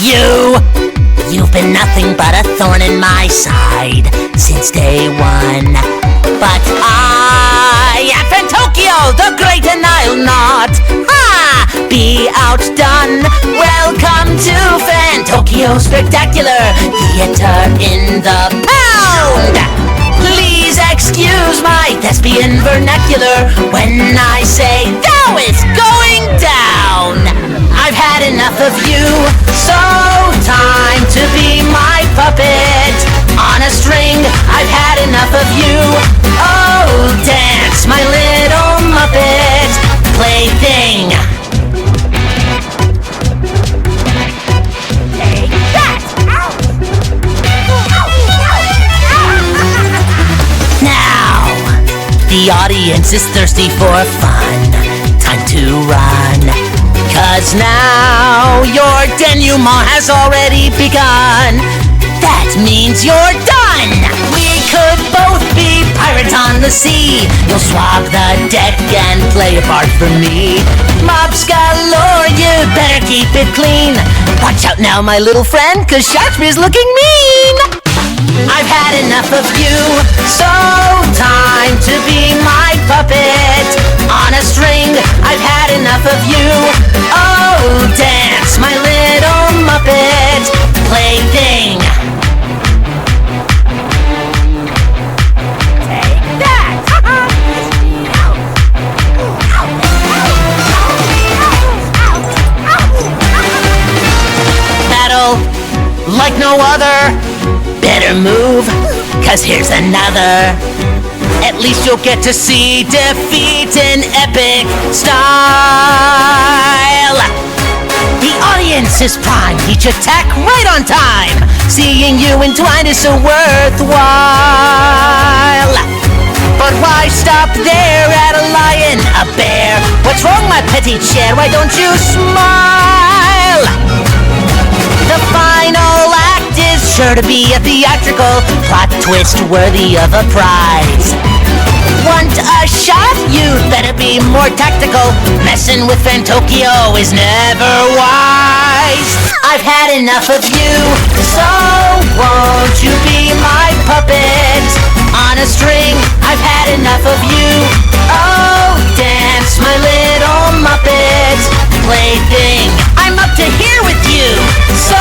You've been nothing but a thorn in my side since day one. But I am Fantoccio, the great, and I'll not be outdone. Welcome to Fantoccio Spectacular Theater in the Pound. Please excuse my thespian vernacular when I say thou is going down. I've had enough of you, so time to be my puppet on a string. I've had enough of you. Oh, dance, my little Muppet plaything. Take that! Now, the audience is thirsty for fun. Time to run. 'Cause now your denouement has already begun. That means you're done. We could both be pirates on the sea. You'll swab the deck and play a part for me. Mobs galore, you better keep it clean. Watch out now, my little friend, 'cause Shakespeare's looking mean. I've had enough of you, so time to be my puppet on a string. I've had enough of you. Oh, dance, my little Muppet plaything. Take that! Battle like no other. Better move, 'cause here's another. At least you'll get to see defeat in epic style. The audience is primed, each attack right on time. Seeing you entwined is so worthwhile. But why stop there at a lion, a bear? What's wrong, my petite cher? Why don't you smile? The final act is sure to be a theatrical plot twist worthy of a prize. Want a shot? You'd better be more tactical. Messing with Fantoccio is never wise. I've had enough of you, so won't you be my puppet on a string? I've had enough of you. Oh, dance, my little Muppet plaything. I'm up to here with you, so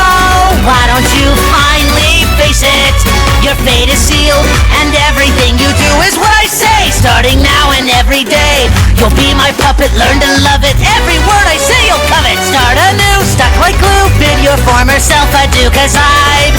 why don't you finally face it? Your fate is sealed, and everything you do is what I say. Starting now and every day, you'll be my puppet, learn to love it. Every word I say you'll covet. Start anew, stuck like glue, bid your former self adieu, 'cause I've